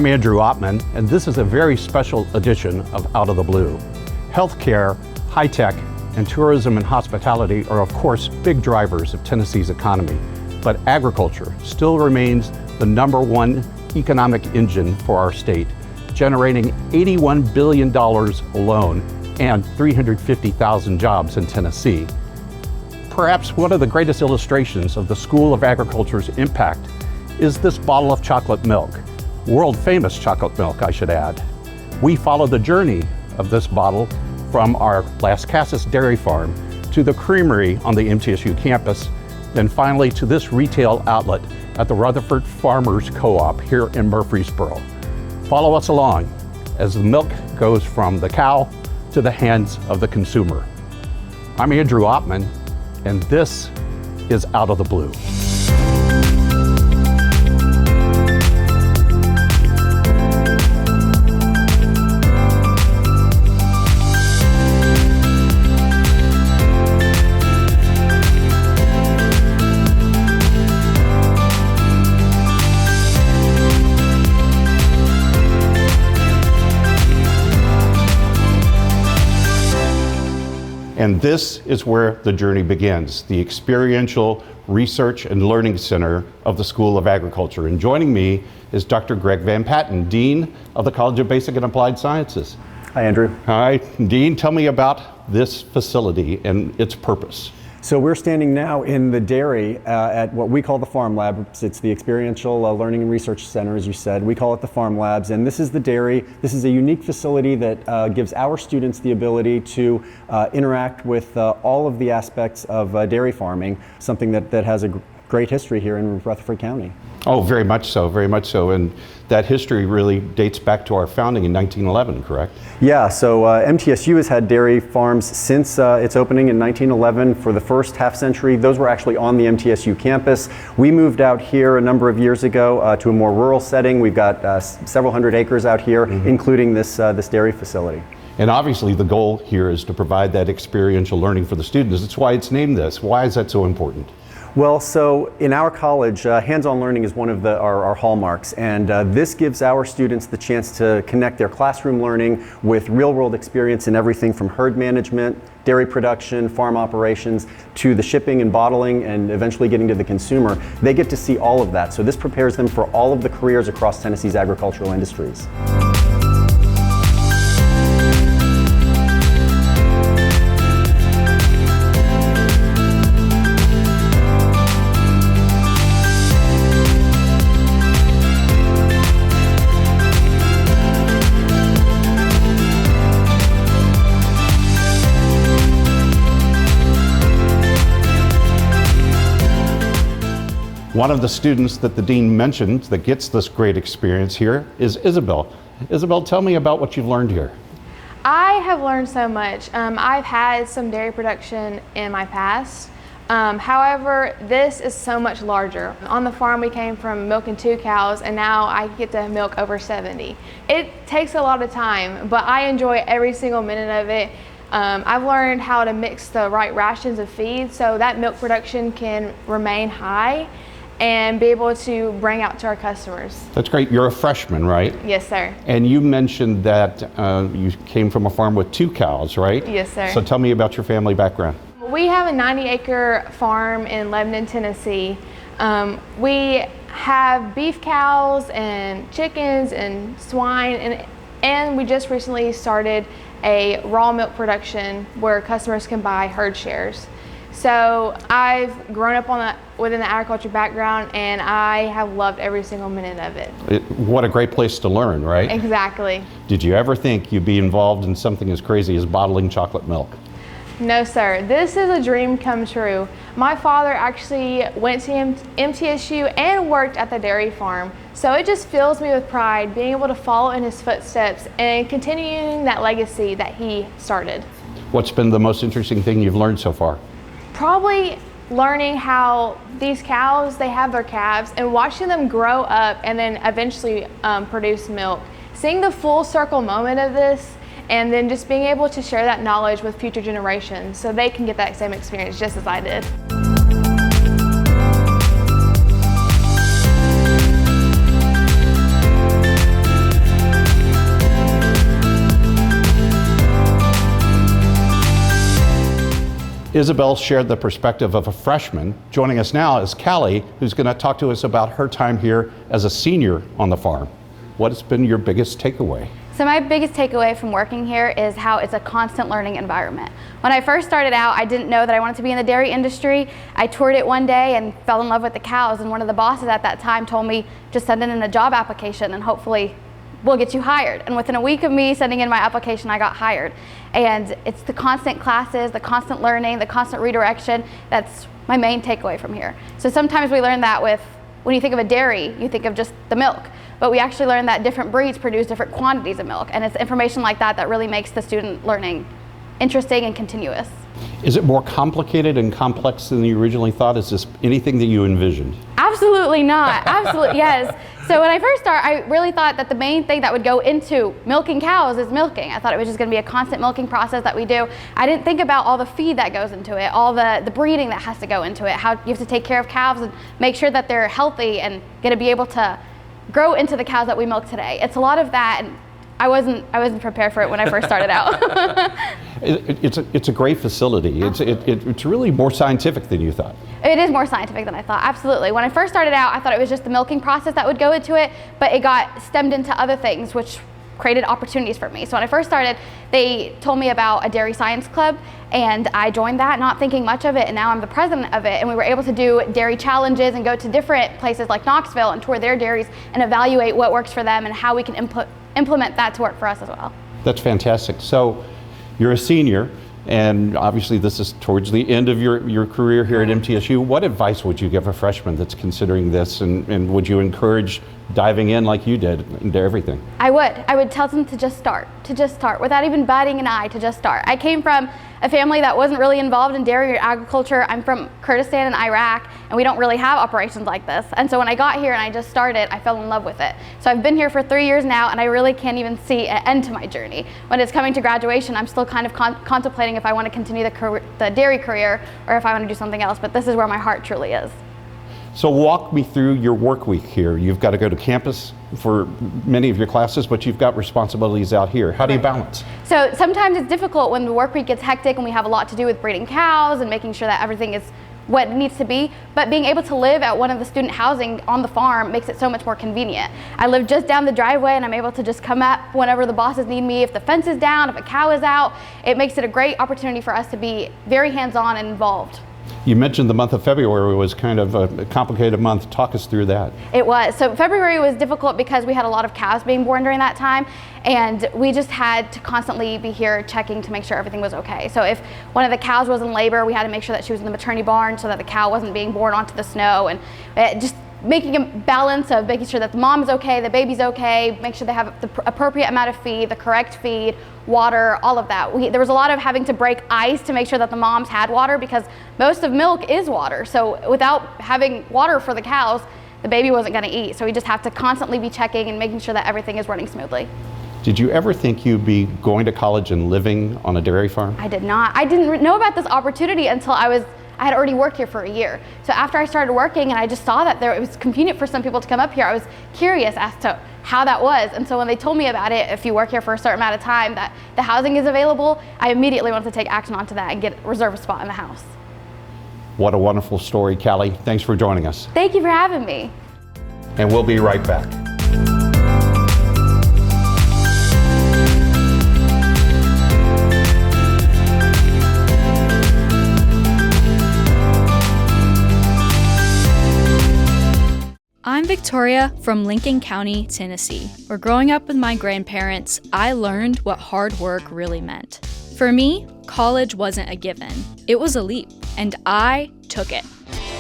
I'm Andrew Ottman, and this is a very special edition of Out of the Blue. Healthcare, high-tech, and tourism and hospitality are, of course, big drivers of Tennessee's economy, but agriculture still remains the #1 economic engine for our state, generating $81 billion alone and 350,000 jobs in Tennessee. Perhaps one of the greatest illustrations of the School of Agriculture's impact is this bottle of chocolate milk, world-famous chocolate milk, I should add. We follow the journey of this bottle from our Las Casas dairy farm to the creamery on the MTSU campus, then finally to this retail outlet at the Rutherford Farmers Co-op here in Murfreesboro. Follow us along as the milk goes from the cow to the hands of the consumer. I'm Andrew Ottman, and this is Out of the Blue. And this is where the journey begins, the Experiential Research and Learning Center of the School of Agriculture. And joining me is Dr. Greg Van Patten, Dean of the College of Basic and Applied Sciences. Hi, Andrew. Hi, Dean, tell me about this facility and its purpose. So we're standing now in the dairy at what we call the Farm Lab. It's the Experiential Learning and Research Center, as you said. We call it the Farm Labs, and this is the dairy. This is a unique facility that gives our students the ability to interact with all of the aspects of dairy farming, something that has a great history here in Rutherford County. Oh, very much so, very much so. And that history really dates back to our founding in 1911, correct? Yeah, so MTSU has had dairy farms since its opening in 1911 for the first half century. Those were actually on the MTSU campus. We moved out here a number of years ago to a more rural setting. We've got several hundred acres out here, including this dairy facility. And obviously the goal here is to provide that experiential learning for the students. That's why it's named this. Why is that so important? Well, so in our college, hands-on learning is one of our hallmarks, and this gives our students the chance to connect their classroom learning with real-world experience in everything from herd management, dairy production, farm operations, to the shipping and bottling, and eventually getting to the consumer. They get to see all of that, so this prepares them for all of the careers across Tennessee's agricultural industries. One of the students that the dean mentioned that gets this great experience here is Isabel. Isabel, tell me about what you've learned here. I have learned so much. I've had some dairy production in my past. However, this is so much larger. On the farm we came from milking 2 cows, and now I get to milk over 70. It takes a lot of time, but I enjoy every single minute of it. I've learned how to mix the right rations of feed so that milk production can remain high and be able to bring out to our customers. That's great. You're a freshman, right? Yes, sir. And you mentioned that you came from a farm with 2 cows, right? Yes, sir. So tell me about your family background. We have a 90-acre farm in Lebanon, Tennessee. We have beef cows and chickens and swine, and we just recently started a raw milk production where customers can buy herd shares. So I've grown up within the agriculture background, and I have loved every single minute of it. What a great place to learn, right? Exactly. Did you ever think you'd be involved in something as crazy as bottling chocolate milk? No, sir. This is a dream come true. My father actually went to MTSU and worked at the dairy farm. So it just fills me with pride being able to follow in his footsteps and continuing that legacy that he started. What's been the most interesting thing you've learned so far? Probably learning how these cows, they have their calves, and watching them grow up and then eventually produce milk. Seeing the full circle moment of this, and then just being able to share that knowledge with future generations so they can get that same experience just as I did. Isabel shared the perspective of a freshman. Joining us now is Callie, who's going to talk to us about her time here as a senior on the farm. What has been your biggest takeaway? So my biggest takeaway from working here is how it's a constant learning environment. When I first started out, I didn't know that I wanted to be in the dairy industry. I toured it one day and fell in love with the cows, and one of the bosses at that time told me, just send in a job application and hopefully we'll get you hired. And within a week of me sending in my application, I got hired. And it's the constant classes, the constant learning, the constant redirection, that's my main takeaway from here. So sometimes we learn that when you think of a dairy, you think of just the milk. But we actually learn that different breeds produce different quantities of milk. And it's information like that that really makes the student learning interesting and continuous. Is it more complicated and complex than you originally thought? Is this anything that you envisioned? Absolutely not. Absolutely, yes. So when I first started, I really thought that the main thing that would go into milking cows is milking. I thought it was just going to be a constant milking process that we do. I didn't think about all the feed that goes into it, all the breeding that has to go into it, how you have to take care of calves and make sure that they're healthy and going to be able to grow into the cows that we milk today. It's a lot of that, and I wasn't prepared for it when I first started out. It's a great facility. It's really more scientific than you thought. It is more scientific than I thought, absolutely. When I first started out, I thought it was just the milking process that would go into it, but it got stemmed into other things, which created opportunities for me. So when I first started, they told me about a dairy science club, and I joined that, not thinking much of it, and now I'm the president of it, and we were able to do dairy challenges and go to different places like Knoxville and tour their dairies and evaluate what works for them and how we can implement that to work for us as well. That's fantastic. So you're a senior, and obviously this is towards the end of your career here at MTSU. What advice would you give a freshman that's considering this, and would you encourage diving in like you did into everything? I would tell them to just start without even batting an eye, to just start. I came from a family that wasn't really involved in dairy or agriculture. I'm from Kurdistan in Iraq, and we don't really have operations like this. And so when I got here and I just started, I fell in love with it. So I've been here for 3 years now, and I really can't even see an end to my journey. When it's coming to graduation, I'm still kind of contemplating if I want to continue the dairy career or if I want to do something else, but this is where my heart truly is. So walk me through your work week here. You've got to go to campus for many of your classes, but you've got responsibilities out here. How do you balance? So sometimes it's difficult when the work week gets hectic and we have a lot to do with breeding cows and making sure that everything is what it needs to be, but being able to live at one of the student housing on the farm makes it so much more convenient. I live just down the driveway, and I'm able to just come up whenever the bosses need me. If the fence is down, if a cow is out, it makes it a great opportunity for us to be very hands-on and involved. You mentioned the month of February was kind of a complicated month. Talk us through that. It was. So February was difficult because we had a lot of cows being born during that time, and we just had to constantly be here checking to make sure everything was okay. So if one of the cows was in labor, we had to make sure that she was in the maternity barn so that the cow wasn't being born onto the snow, and just making a balance of making sure that the mom is okay, the baby's okay, make sure they have the appropriate amount of feed, the correct feed, water, all of that. There was a lot of having to break ice to make sure that the moms had water, because most of milk is water. So without having water for the cows, the baby wasn't going to eat. So we just have to constantly be checking and making sure that everything is running smoothly. Did you ever think you'd be going to college and living on a dairy farm? I did not. I didn't know about this opportunity until I had already worked here for a year. So after I started working and I just saw that it was convenient for some people to come up here, I was curious as to how that was. And so when they told me about it, if you work here for a certain amount of time, that the housing is available, I immediately wanted to take action onto that and reserve a spot in the house. What a wonderful story, Callie. Thanks for joining us. Thank you for having me. And we'll be right back. I'm Victoria from Lincoln County, Tennessee, where growing up with my grandparents, I learned what hard work really meant. For me, college wasn't a given. It was a leap, and I took it.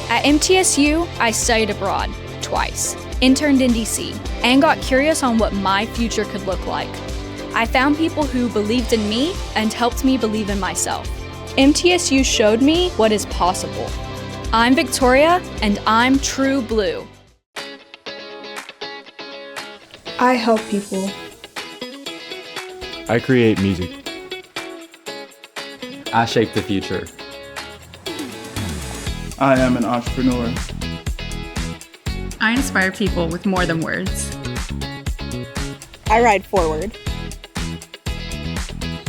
At MTSU, I studied abroad twice, interned in DC, and got curious on what my future could look like. I found people who believed in me and helped me believe in myself. MTSU showed me what is possible. I'm Victoria, and I'm True Blue. I help people. I create music. I shape the future. I am an entrepreneur. I inspire people with more than words. I ride forward.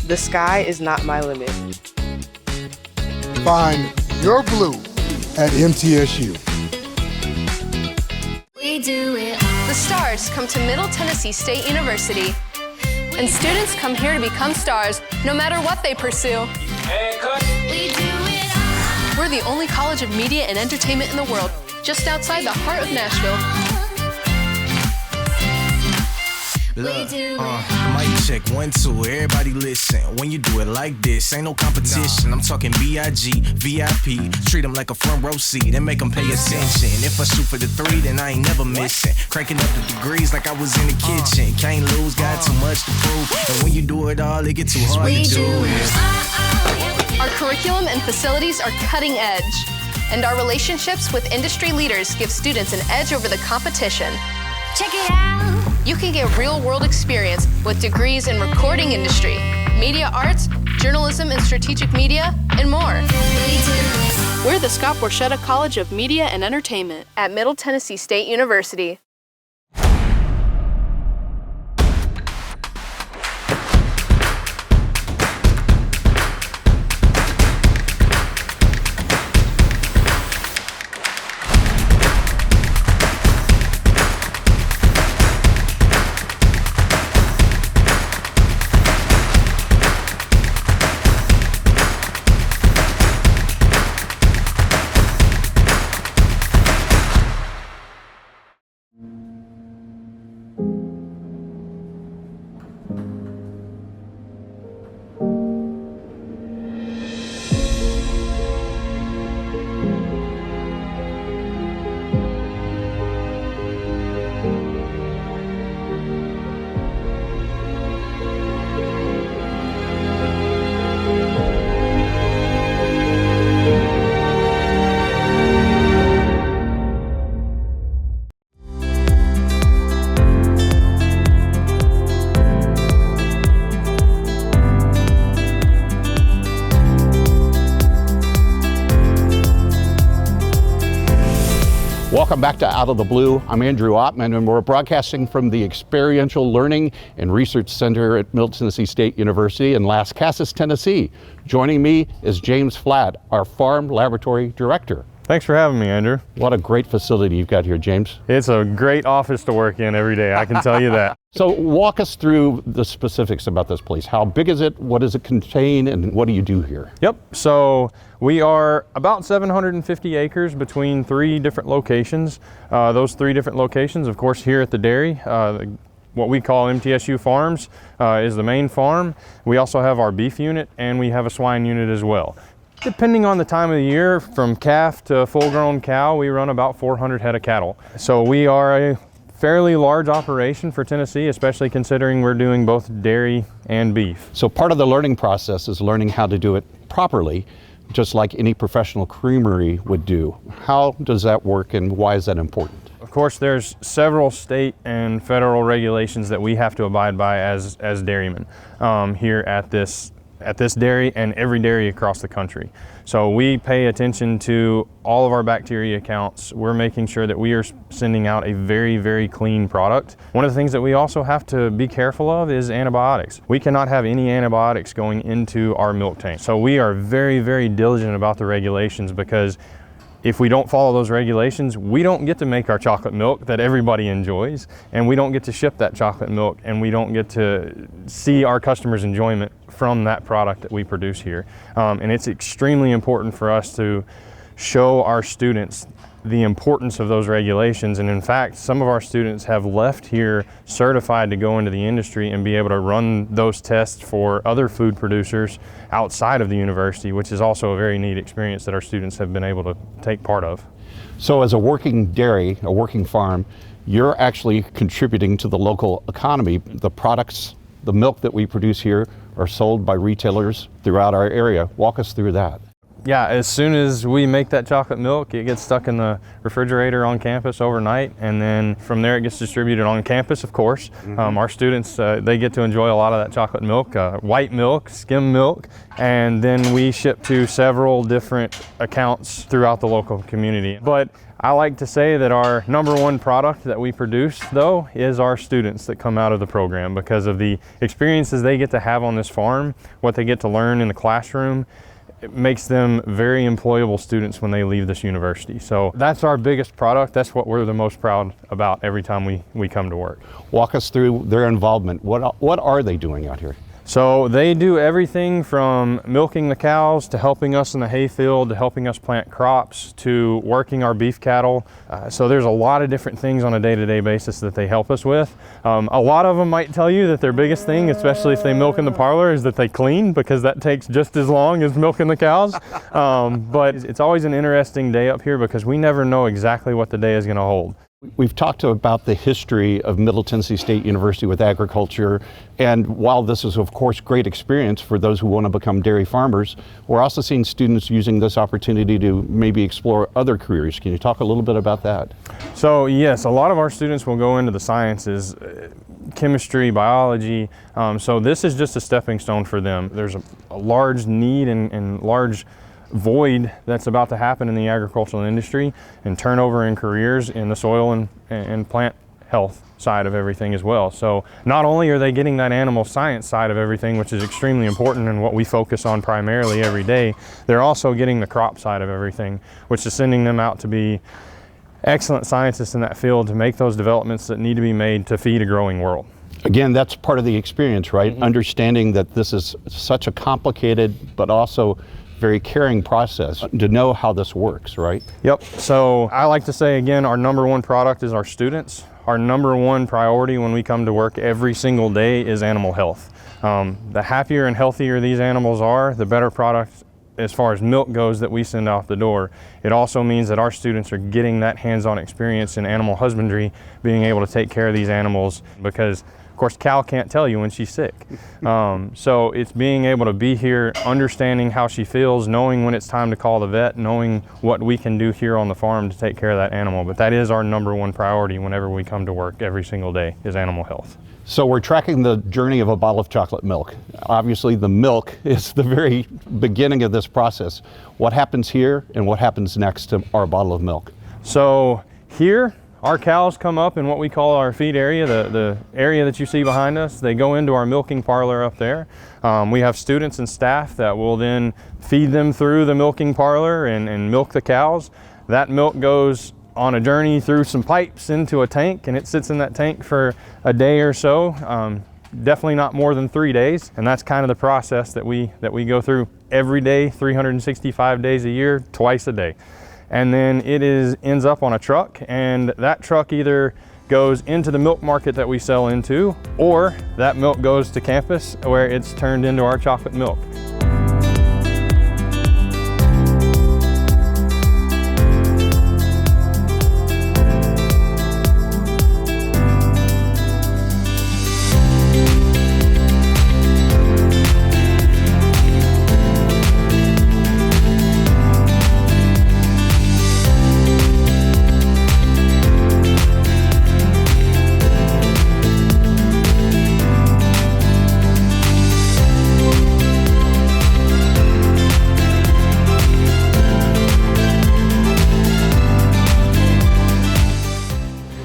The sky is not my limit. Find your blue at MTSU. We do it. The stars come to Middle Tennessee State University, and students come here to become stars no matter what they pursue. We do it all. We're the only college of media and entertainment in the world, just outside the heart of Nashville. Look, mic check, 1, 2, everybody listen. When you do it like this, ain't no competition. I'm talking B.I.G., VIP. Treat them like a front row seat and make them pay attention. If I shoot for the 3, then I ain't never missing. Cranking up the degrees like I was in the kitchen. Can't lose, got too much to prove. And when you do it all, it get too hard to do it. Our curriculum and facilities are cutting edge, and our relationships with industry leaders give students an edge over the competition. Check it out. You can get real-world experience with degrees in recording industry, media arts, journalism and strategic media, and more. We're the Scott Borchetta College of Media and Entertainment at Middle Tennessee State University. Welcome back to Out of the Blue. I'm Andrew Ottman, and we're broadcasting from the Experiential Learning and Research Center at Middle Tennessee State University in Las Casas, Tennessee. Joining me is James Flatt, our Farm Laboratory Director. Thanks for having me, Andrew. What a great facility you've got here, James. It's a great office to work in every day, I can tell you that. So walk us through the specifics about this place. How big is it? What does it contain? And what do you do here? Yep, so we are about 750 acres between 3 different locations. Those 3 different locations, of course, here at the dairy, what we call MTSU Farms is the main farm. We also have our beef unit and we have a swine unit as well. Depending on the time of the year, from calf to full-grown cow, we run about 400 head of cattle. So we are a fairly large operation for Tennessee, especially considering we're doing both dairy and beef. So part of the learning process is learning how to do it properly, just like any professional creamery would do. How does that work and why is that important? Of course, there's several state and federal regulations that we have to abide by as dairymen here at this dairy and every dairy across the country. So we pay attention to all of our bacteria counts. We're making sure that we are sending out a very, very clean product. One of the things that we also have to be careful of is antibiotics. We cannot have any antibiotics going into our milk tank. So we are very, very diligent about the regulations, because if we don't follow those regulations, we don't get to make our chocolate milk that everybody enjoys, and we don't get to ship that chocolate milk, and we don't get to see our customers' enjoyment from that product that we produce here. And it's extremely important for us to show our students the importance of those regulations. And in fact, some of our students have left here certified to go into the industry and be able to run those tests for other food producers outside of the university, which is also a very neat experience that our students have been able to take part of. So as a working dairy, a working farm, you're actually contributing to the local economy. The products, the milk that we produce here are sold by retailers throughout our area. Walk us through that. Yeah, as soon as we make that chocolate milk, it gets stuck in the refrigerator on campus overnight, and then from there it gets distributed on campus, of course. Our students, they get to enjoy a lot of that chocolate milk, white milk, skim milk, and then we ship to several different accounts throughout the local community. But I like to say that our #1 product that we produce, though, is our students that come out of the program, because of the experiences they get to have on this farm, what they get to learn in the classroom. it makes them very employable students when they leave this university. So that's our biggest product. That's what we're the most proud about every time we come to work. Walk us through their involvement. What are they doing out here? So they do everything from milking the cows to helping us in the hayfield to helping us plant crops to working our beef cattle. So there's a lot of different things on a day-to-day basis that they help us with. A lot of them might tell you that their biggest thing, especially if they milk in the parlor, is that they clean, because that takes just as long as milking the cows. But it's always an interesting day up here because we never know exactly what the day is going to hold. We've talked about the history of Middle Tennessee State University with agriculture, and while this is of course great experience for those who want to become dairy farmers, we're also seeing students using this opportunity to maybe explore other careers. Can you talk a little bit about that? So yes, a lot of our students will go into the sciences, chemistry, biology, so this is just a stepping stone for them. There's a large need and large void that's about to happen in the agricultural industry, and turnover in careers in the soil and plant health side of everything as well. So not only are they getting that animal science side of everything, which is extremely important and what we focus on primarily every day, they're also getting the crop side of everything, which is sending them out to be excellent scientists in that field to make those developments that need to be made to feed a growing world. Again, that's part of the experience, right? Mm-hmm. Understanding that this is such a complicated but also very caring process to know how this works, right? Yep. So I like to say again, our number one product is our students. Our number one priority when we come to work every single day is animal health. The happier and healthier these animals are, the better product as far as milk goes that we send out the door. It also means that our students are getting that hands-on experience in animal husbandry, being able to take care of these animals, because of course, cow can't tell you when she's sick. So it's being able to be here, understanding how she feels, knowing when it's time to call the vet, knowing what we can do here on the farm to take care of that animal. But that is our number one priority whenever we come to work every single day, is animal health. So we're tracking the journey of a bottle of chocolate milk. Obviously the milk is the very beginning of this process. What happens here and what happens next to our bottle of milk? So here, our cows come up in what we call our feed area, the area that you see behind us. They go into our milking parlor up there. We have students and staff that will then feed them through the milking parlor and milk the cows. That milk goes on a journey through some pipes into a tank, and it sits in that tank for a day or so. Definitely not more than 3 days, and that's kind of the process that we go through every day, 365 days a year, twice a day. And then it ends up on a truck, and that truck either goes into the milk market that we sell into, or that milk goes to campus where it's turned into our chocolate milk.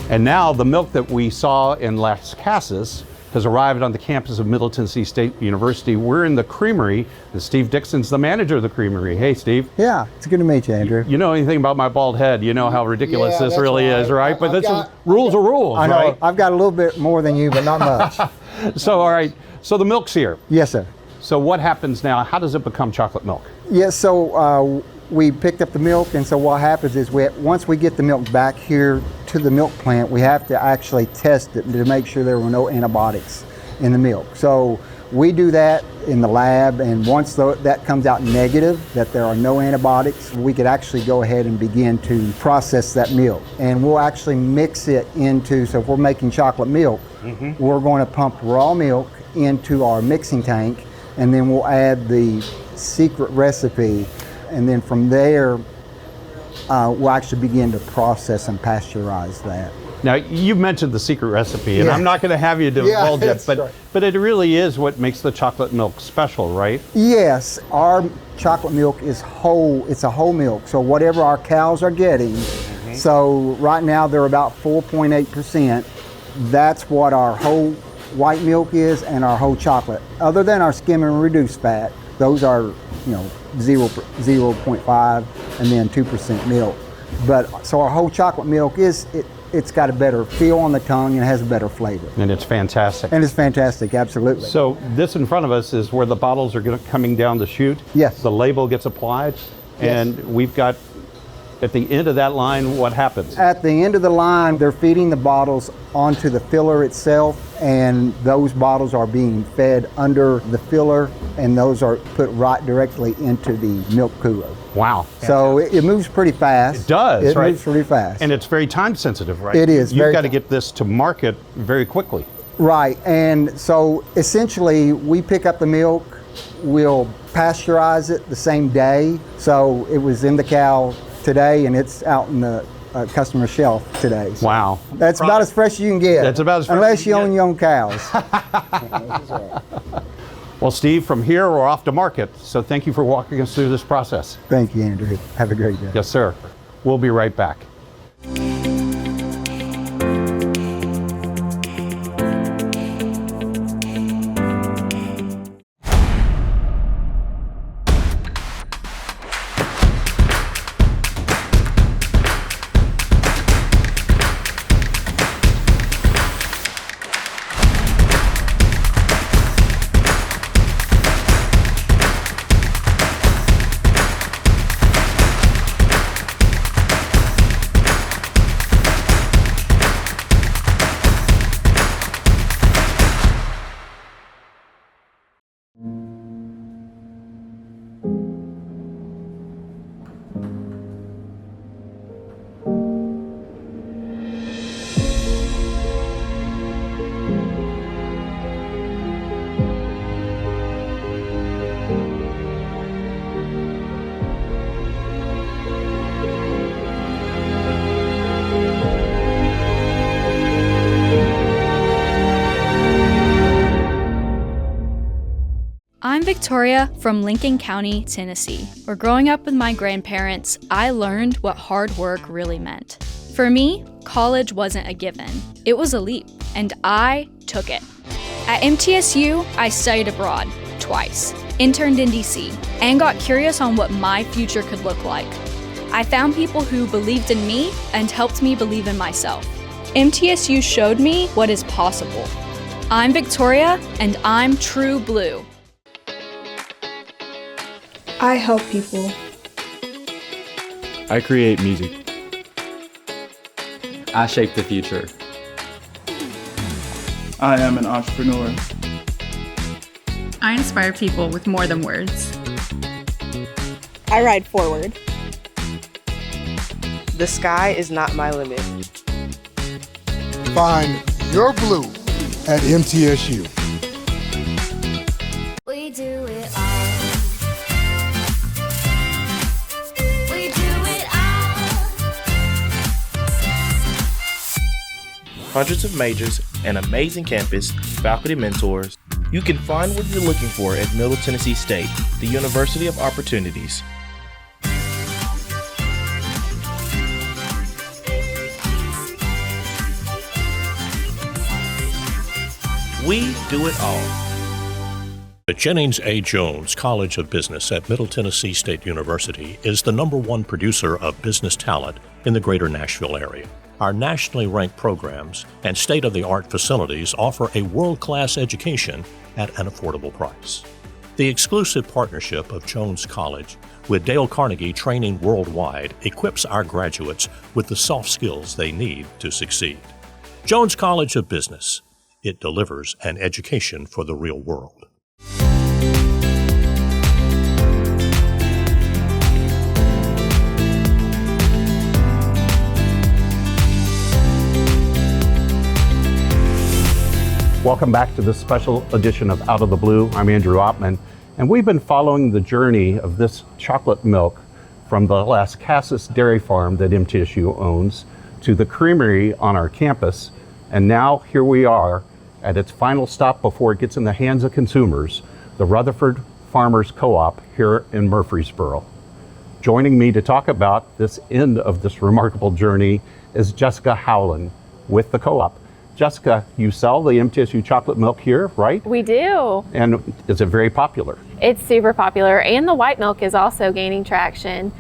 And now the milk that we saw in Las Casas has arrived on the campus of Middle Tennessee State University. We're in the creamery, and Steve Dixon's the manager of the creamery. Hey, Steve. Yeah, it's good to meet you, Andrew. You know anything about my bald head, you know how ridiculous this really is, right? But rules are rules, I know, right? I've got a little bit more than you, but not much. So, all right, so the milk's here. Yes, sir. So what happens now? How does it become chocolate milk? Yes, so we picked up the milk, and so what happens is once we get the milk back here to the milk plant, we have to actually test it to make sure there were no antibiotics in the milk. So we do that in the lab, and once that comes out negative, that there are no antibiotics, we could actually go ahead and begin to process that milk. And we'll actually mix it into, so if we're making chocolate milk, we're going to pump raw milk into our mixing tank, and then we'll add the secret recipe, and then from there we'll actually begin to process and pasteurize that. Now, you mentioned the secret recipe, and I'm not going to have you divulge it, but it really is what makes the chocolate milk special, right? Yes, our chocolate milk is whole. It's a whole milk, so whatever our cows are getting, so right now they're about 4.8%. That's what our whole white milk is and our whole chocolate. Other than our skim and reduced fat, Those are, 0.5 and then 2% milk. But so our whole chocolate milk it's got a better feel on the tongue and it has a better flavor. And it's fantastic. And it's fantastic, absolutely. So this in front of us is where the bottles are coming down the chute. Yes. The label gets applied, and we've got, at the end of that line, what happens? At the end of the line, they're feeding the bottles onto the filler itself, and those bottles are being fed under the filler, and those are put right directly into the milk cooler. Wow. So it moves pretty fast. It does, right? It moves pretty fast. And it's very time sensitive, right? It is. You've got to get this to market very quickly. Right, and so essentially we pick up the milk, we'll pasteurize it the same day. So it was in the cow today and it's out in the customer shelf today. So wow. That's about as fresh as you can get. That's about as fresh unless as you you own your own cows. Well, Steve, from here we're off to market, so thank you for walking us through this process. Thank you, Andrew. Have a great day. Yes, sir. We'll be right back. I'm Victoria from Lincoln County, Tennessee, where growing up with my grandparents, I learned what hard work really meant. For me, college wasn't a given. It was a leap, and I took it. At MTSU, I studied abroad twice, interned in DC, and got curious on what my future could look like. I found people who believed in me and helped me believe in myself. MTSU showed me what is possible. I'm Victoria, and I'm True Blue. I help people. I create music. I shape the future. I am an entrepreneur. I inspire people with more than words. I ride forward. The sky is not my limit. Find your blue at MTSU. We do it all. We do it all. Hundreds of majors, an amazing campus, faculty mentors. You can find what you're looking for at Middle Tennessee State, the University of Opportunities. We do it all. The Jennings A. Jones College of Business at Middle Tennessee State University is the #1 producer of business talent in the greater Nashville area. Our nationally ranked programs and state-of-the-art facilities offer a world-class education at an affordable price. The exclusive partnership of Jones College with Dale Carnegie Training Worldwide equips our graduates with the soft skills they need to succeed. Jones College of Business. It delivers an education for the real world. Welcome back to this special edition of Out of the Blue. I'm Andrew Oppman, and we've been following the journey of this chocolate milk from the Las Casas dairy farm that MTSU owns to the creamery on our campus, and now here we are at its final stop before it gets in the hands of consumers, the Rutherford Farmers Co-op here in Murfreesboro. Joining me to talk about this end of this remarkable journey is Jessica Howland with the co-op. Jessica, you sell the MTSU chocolate milk here, right? We do. And is it very popular? It's super popular, and the white milk is also gaining traction.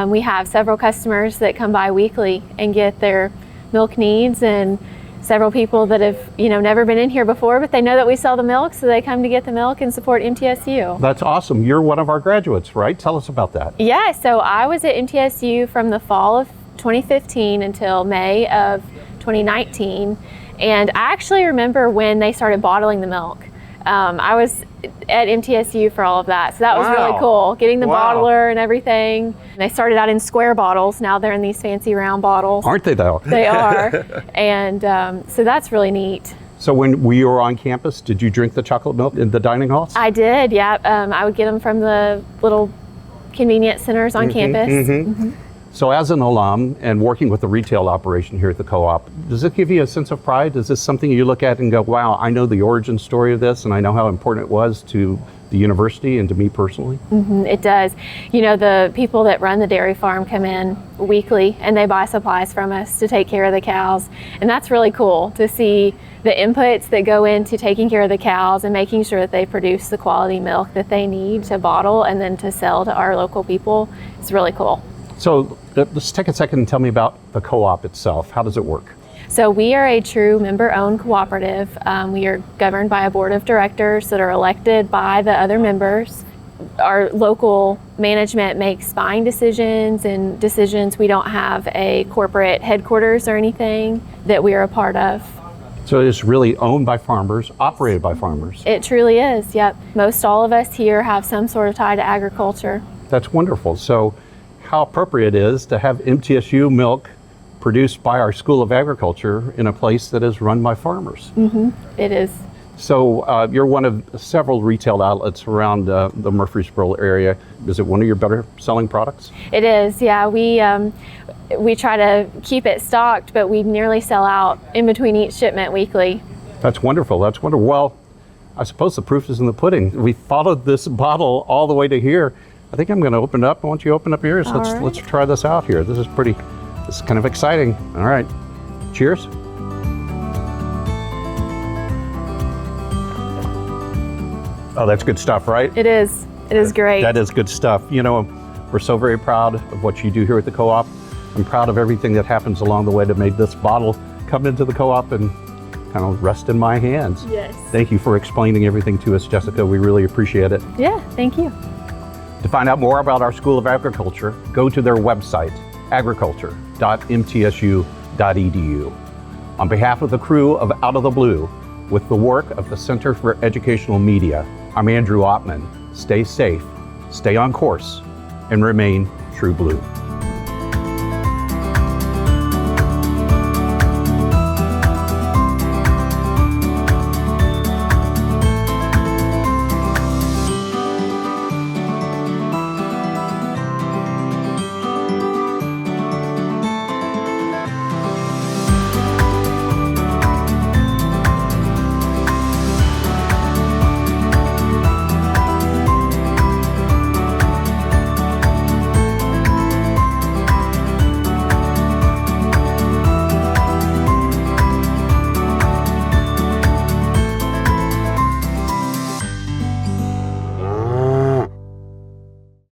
We have several customers that come by weekly and get their milk needs, and several people that have, never been in here before, but they know that we sell the milk, so they come to get the milk and support MTSU. That's awesome. You're one of our graduates, right? Tell us about that. Yeah, so I was at MTSU from the fall of 2015 until May of 2019, and I actually remember when they started bottling the milk. I was at MTSU for all of that, so that was really cool, getting the bottler and everything. They started out in square bottles, now they're in these fancy round bottles. Aren't they though? They are, and so that's really neat. So when we were on campus, did you drink the chocolate milk in the dining halls? I did, yeah. I would get them from the little convenience centers on campus. So as an alum and working with the retail operation here at the co-op, does it give you a sense of pride? Is this something you look at and go, wow, I know the origin story of this and I know how important it was to the university and to me personally? It does. The people that run the dairy farm come in weekly and they buy supplies from us to take care of the cows. And that's really cool to see the inputs that go into taking care of the cows and making sure that they produce the quality milk that they need to bottle and then to sell to our local people. It's really cool. So let's take a second and tell me about the co-op itself. How does it work? So we are a true member-owned cooperative. We are governed by a board of directors that are elected by the other members. Our local management makes buying decisions and decisions. We don't have a corporate headquarters or anything that we are a part of. So it's really owned by farmers, operated by farmers. It truly is, yep. Most all of us here have some sort of tie to agriculture. That's wonderful. So how appropriate it is to have MTSU milk produced by our School of Agriculture in a place that is run by farmers. It is. So you're one of several retail outlets around the Murfreesboro area. Is it one of your better selling products? It is, yeah. We try to keep it stocked, but we nearly sell out in between each shipment weekly. That's wonderful. That's wonderful. Well, I suppose the proof is in the pudding. We followed this bottle all the way to here. I think I'm going to open it up. Why don't you open up yours? Let's try this out here. This is kind of exciting. All right. Cheers. Oh, that's good stuff, right? It is. It is great. That is good stuff. We're so very proud of what you do here at the co-op. I'm proud of everything that happens along the way to make this bottle come into the co-op and kind of rest in my hands. Yes. Thank you for explaining everything to us, Jessica. We really appreciate it. Yeah, thank you. To find out more about our School of Agriculture, go to their website, agriculture.mtsu.edu. On behalf of the crew of Out of the Blue, with the work of the Center for Educational Media, I'm Andrew Ottman. Stay safe, stay on course, and remain true blue.